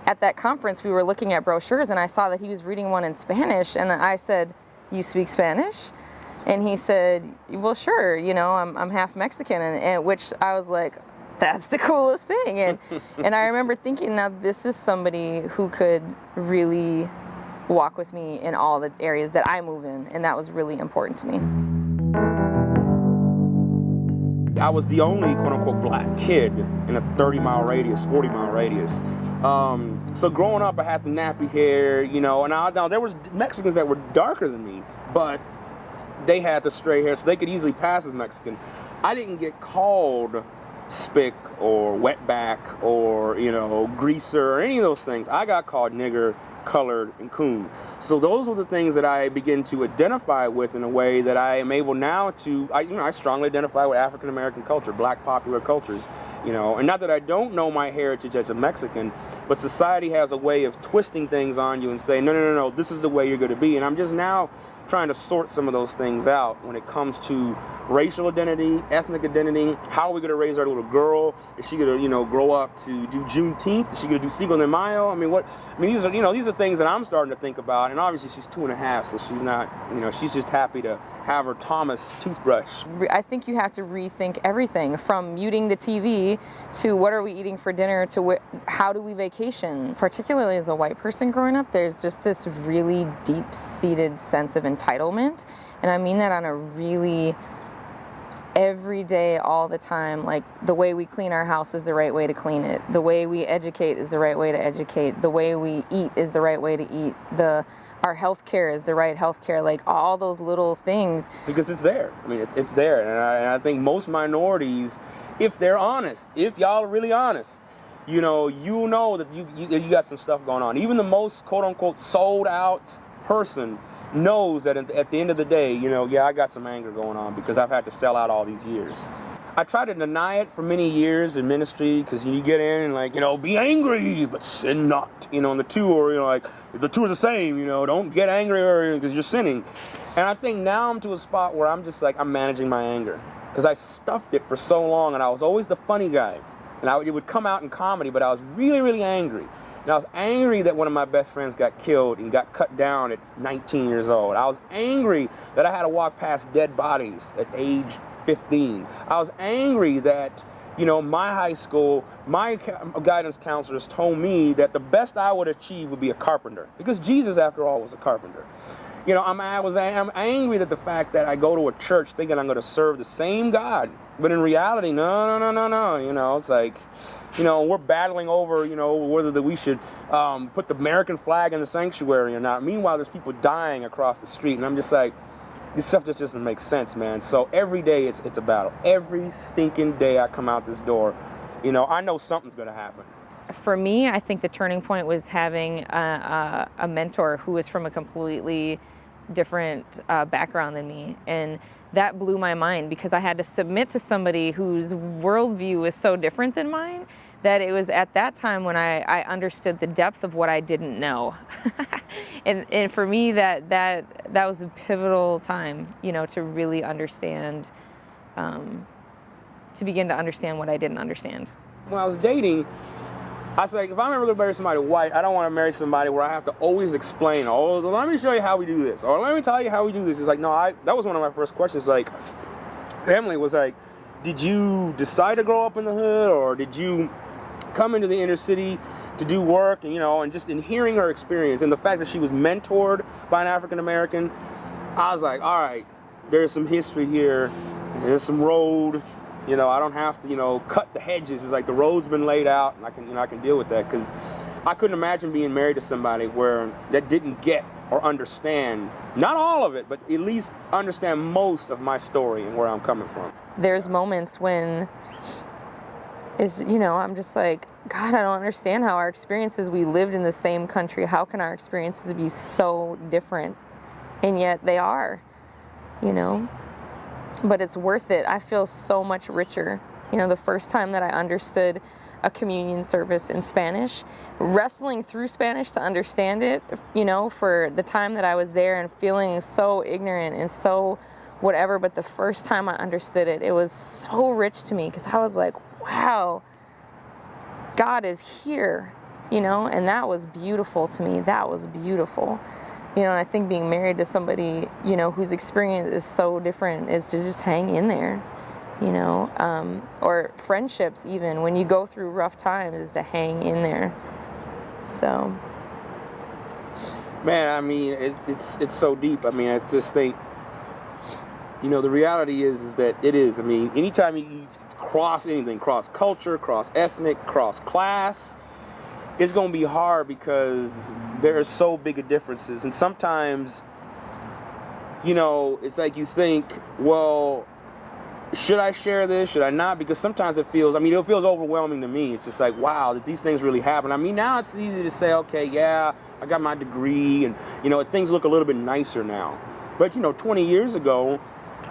at that conference, we were looking at brochures, and I saw that he was reading one in Spanish, and I said, "You speak Spanish?" And he said, "Well, sure, you know, I'm half Mexican," and which I was like, that's the coolest thing. And I remember thinking, now this is somebody who could really walk with me in all the areas that I move in, and that was really important to me. I was the only quote-unquote black kid in a 30-mile radius, 40-mile radius. So growing up, I had the nappy hair, you know, and now there was Mexicans that were darker than me, but they had the straight hair, so they could easily pass as Mexican. I didn't get called spick or wetback or, you know, greaser or any of those things. I got called nigger, colored, and coon. So those were the things that I begin to identify with in a way that I am able now to, I strongly identify with African American culture, black popular cultures, you know, and not that I don't know my heritage as a Mexican, but society has a way of twisting things on you and saying, no, this is the way you're going to be. And I'm just now trying to sort some of those things out when it comes to racial identity, ethnic identity. How are we going to raise our little girl? Is she going to, you know, grow up to do Juneteenth? Is she going to do Cinco de Mayo? These are things that I'm starting to think about. And obviously she's 2.5, so she's not, you know, she's just happy to have her Thomas toothbrush. I think you have to rethink everything, from muting the TV to what are we eating for dinner to how do we vacation. Particularly as a white person growing up, there's just this really deep-seated sense of entitlement. And I mean that on a really every day, all the time. Like, the way we clean our house is the right way to clean it. The way we educate is the right way to educate. The way we eat is the right way to eat. Our health care is the right health care. Like, all those little things. Because it's there. I mean, it's there. And I think most minorities, if they're honest, if y'all are really honest, you know that you got some stuff going on. Even the most quote-unquote sold out person knows that at the end of the day, you know, yeah, I got some anger going on because I've had to sell out all these years. I tried to deny it for many years in ministry because you get in and, like, you know, be angry but sin not, you know, and the two are, you know, like, the two are the same, you know, don't get angry because you're sinning. And I think now I'm to a spot where I'm just like, I'm managing my anger because I stuffed it for so long and I was always the funny guy. And it would come out in comedy, but I was really, really angry. And I was angry that one of my best friends got killed and got cut down at 19 years old. I was angry that I had to walk past dead bodies at age 15. I was angry that, you know, my high school, my guidance counselors told me that the best I would achieve would be a carpenter. Because Jesus, after all, was a carpenter. You know, I'm angry that the fact that I go to a church thinking I'm going to serve the same God, but in reality, no. You know, it's like, you know, we're battling over, you know, whether we should put the American flag in the sanctuary or not. Meanwhile, there's people dying across the street, and I'm just like, this stuff just doesn't make sense, man. So every day it's a battle. Every stinking day I come out this door, you know, I know something's going to happen. For me, I think the turning point was having a mentor who was from a completely different background than me, and that blew my mind because I had to submit to somebody whose worldview was so different than mine that it was at that time when I understood the depth of what I didn't know. and for me, that was a pivotal time, you know, to really understand, to begin to understand what I didn't understand. When I was dating, I was like, if I'm ever going to marry somebody white, I don't want to marry somebody where I have to always explain, oh, let me show you how we do this, or let me tell you how we do this. It's like, no, that was one of my first questions. Like, Emily was like, did you decide to grow up in the hood, or did you come into the inner city to do work? And, you know, and just in hearing her experience and the fact that she was mentored by an African American, I was like, all right, there's some history here, there's some road. You know, I don't have to, you know, cut the hedges. It's like the road's been laid out, and I can deal with that, because I couldn't imagine being married to somebody that didn't get or understand, not all of it, but at least understand most of my story and where I'm coming from. There's moments when I'm just like, God, I don't understand how our experiences, we lived in the same country, how can our experiences be so different? And yet they are, you know? But it's worth it. I feel so much richer. You know, the first time that I understood a communion service in Spanish, wrestling through Spanish to understand it, you know, for the time that I was there and feeling so ignorant and so whatever, but the first time I understood it, it was so rich to me because I was like, wow, God is here. you know, and that was beautiful to me. That was beautiful. You know, and I think being married to somebody, you know, whose experience is so different is to just hang in there, you know, or friendships even, when you go through rough times, is to hang in there. So. Man, I mean, it's so deep. I mean, I just think, you know, the reality is that it is. I mean, anytime you cross anything, cross culture, cross ethnic, cross class, it's going to be hard because there are so big a differences. And sometimes, you know, it's like you think, well, should I share this? Should I not? Because sometimes it feels overwhelming to me. It's just like, wow, that these things really happen. I mean, now it's easy to say, okay, yeah, I got my degree, and, you know, things look a little bit nicer now. But, you know, 20 years ago,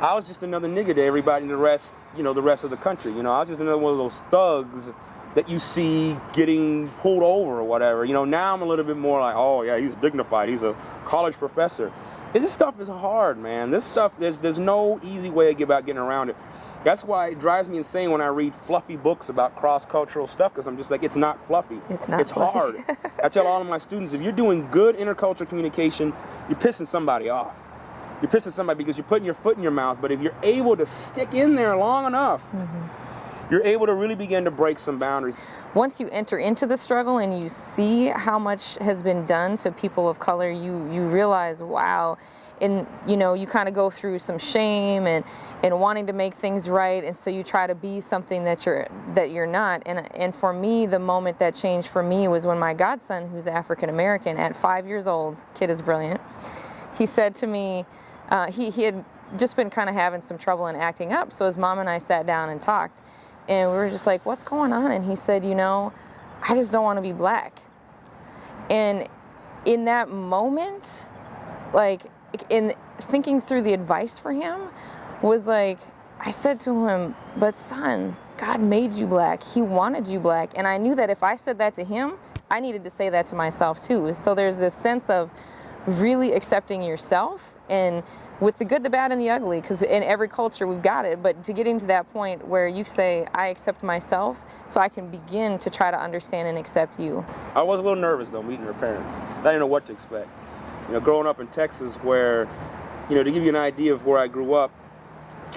I was just another nigga to everybody in the rest of the country. You know, I was just another one of those thugs that you see getting pulled over or whatever. You know, now I'm a little bit more like, oh yeah, he's dignified. He's a college professor. This stuff is hard, man. This stuff, there's no easy way about getting around it. That's why it drives me insane when I read fluffy books about cross-cultural stuff, because I'm just like, it's not fluffy. It's not. It's hard. I tell all of my students, if you're doing good intercultural communication, you're pissing somebody off. You're pissing somebody because you're putting your foot in your mouth. But if you're able to stick in there long enough, you're able to really begin to break some boundaries. Once you enter into the struggle and you see how much has been done to people of color, you realize, wow. And, you know, you kind of go through some shame and wanting to make things right, and so you try to be something that you're not. And for me, the moment that changed for me was when my godson, who's African American, at 5 years old, kid is brilliant, he said to me, he had just been kind of having some trouble and acting up, so his mom and I sat down and talked, and we were just like, what's going on? And he said, you know, I just don't want to be black. And in that moment, like, in thinking through the advice for him, was like, I said to him, but son, God made you black. He wanted you black. And I knew that if I said that to him, I needed to say that to myself too. So there's this sense of really accepting yourself, and with the good, the bad, and the ugly, because in every culture we've got it, but to getting to that point where you say, I accept myself, so I can begin to try to understand and accept you. I was a little nervous, though, meeting her parents. I didn't know what to expect. You know, growing up in Texas, where, you know, to give you an idea of where I grew up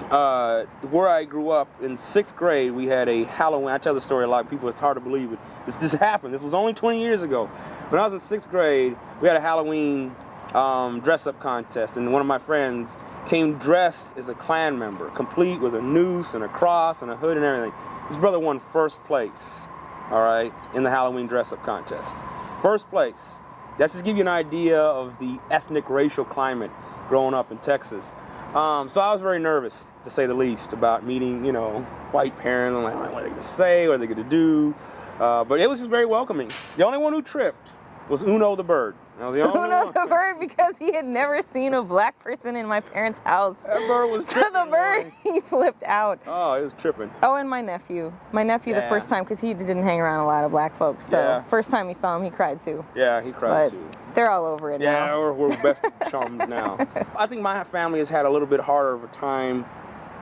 in 6th grade, we had a Halloween. I tell the story a lot. People, it's hard to believe it. This happened. This was only 20 years ago. When I was in 6th grade, we had a Halloween dress-up contest, and one of my friends came dressed as a Klan member, complete with a noose and a cross and a hood and everything. His brother won first place, all right, in the Halloween dress-up contest. First place. That's just to give you an idea of the ethnic racial climate growing up in Texas. So I was very nervous, to say the least, about meeting, you know, white parents. I'm like, what are they going to say? What are they going to do? But it was just very welcoming. The only one who tripped was Uno the bird. I was the only Uno one. the bird, because he had never seen a black person in my parents' house. That bird was So tripping. the bird, he flipped out. Oh, it was tripping. Oh, and my nephew. The Yeah. first time, because he didn't hang around a lot of black folks. So Yeah. first time he saw him, he cried too. Yeah, he cried But too. they're all over it Yeah, now. we're best chums now. I think my family has had a little bit harder of a time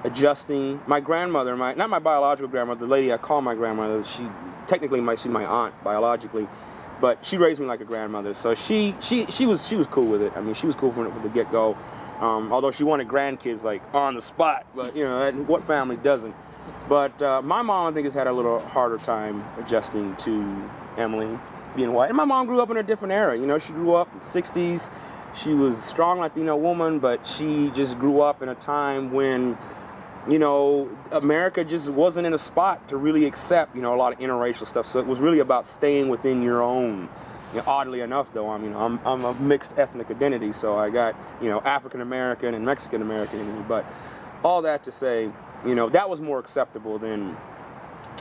adjusting. My grandmother, not my biological grandmother, the lady I call my grandmother, she's my aunt biologically, but she raised me like a grandmother. So she was cool with it. I mean, she was cool from the get-go. Although she wanted grandkids like on the spot, but you know, what family doesn't? But my mom, I think, has had a little harder time adjusting to Emily being white. And my mom grew up in a different era. You know, she grew up in the 60s. She was a strong Latino woman, but she just grew up in a time when, you know, America just wasn't in a spot to really accept, you know, a lot of interracial stuff. So it was really about staying within your own. You know, oddly enough, though, I mean, I'm a mixed ethnic identity, so I got, you know, African American and Mexican American in me. But all that to say, you know, that was more acceptable than,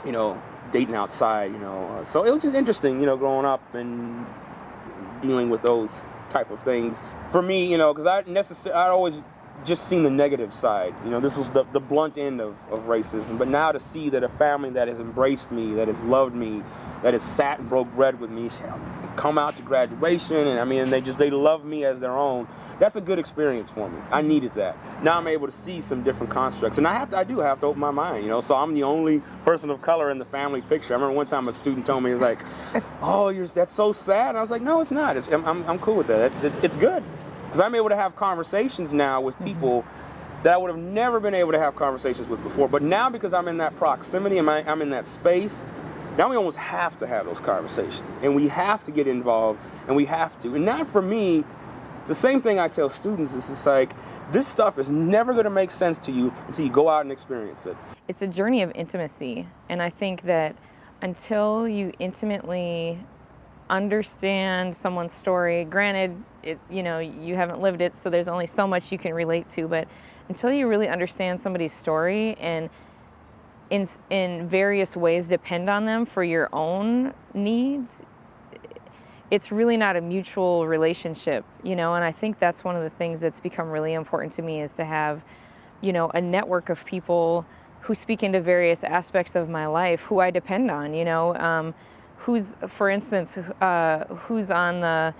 you know, dating outside, you know. So it was just interesting, you know, growing up and dealing with those type of things. For me, you know, because I always just seen the negative side. You know, this is the blunt end of racism. But now to see that a family that has embraced me, that has loved me, that has sat and broke bread with me, come out to graduation, and I mean, they love me as their own. That's a good experience for me. I needed that. Now I'm able to see some different constructs, and I do have to open my mind, you know. So I'm the only person of color in the family picture. I remember one time a student told me, he was like, "Oh, that's so sad." And I was like, "No, it's not. I'm cool with that. It's good." Because I'm able to have conversations now with people that I would have never been able to have conversations with before. But now, because I'm in that proximity and I'm in that space, now we almost have to have those conversations. And we have to get involved, and we have to. And that, for me, it's the same thing I tell students. It's just like, this stuff is never going to make sense to you until you go out and experience it. It's a journey of intimacy. And I think that until you intimately understand someone's story, granted, you haven't lived it, so there's only so much you can relate to, but until you really understand somebody's story and in various ways depend on them for your own needs, it's really not a mutual relationship, and I think that's one of the things that's become really important to me, is to have, a network of people who speak into various aspects of my life, who I depend on, who's, for instance, who's on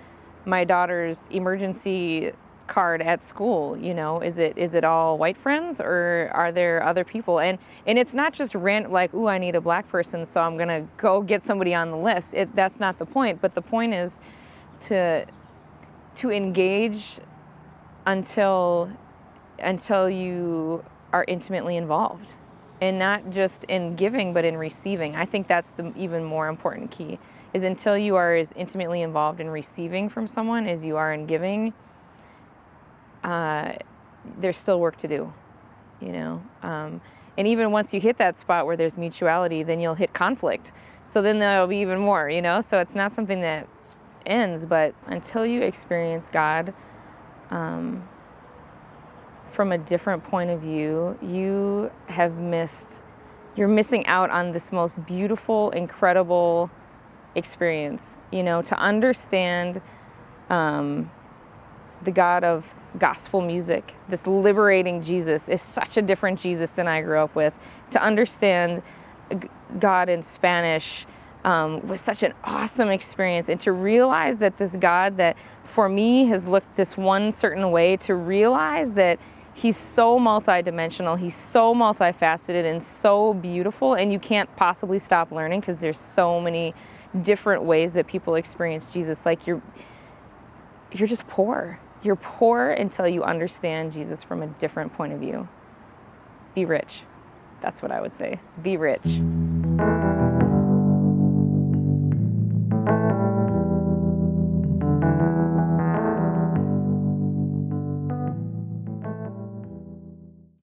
my daughter's emergency card at school. Is it all white friends, or are there other people? And it's not just random, like, ooh, I need a black person, so I'm gonna go get somebody on the list. That's not the point. But the point is to engage until you are intimately involved. And not just in giving, but in receiving. I think that's the even more important key, is until you are as intimately involved in receiving from someone as you are in giving, there's still work to do, And even once you hit that spot where there's mutuality, then you'll hit conflict. So then there'll be even more, So it's not something that ends, but until you experience God, from a different point of view, you're missing out on this most beautiful, incredible experience. To understand the God of gospel music, this liberating Jesus, is such a different Jesus than I grew up with. To understand God in Spanish was such an awesome experience. And to realize that this God that for me has looked this one certain way, to realize that He's so multidimensional, He's so multifaceted and so beautiful, and you can't possibly stop learning, because there's so many different ways that people experience Jesus. Like, you're just poor. You're poor until you understand Jesus from a different point of view. Be rich. That's what I would say. Be rich.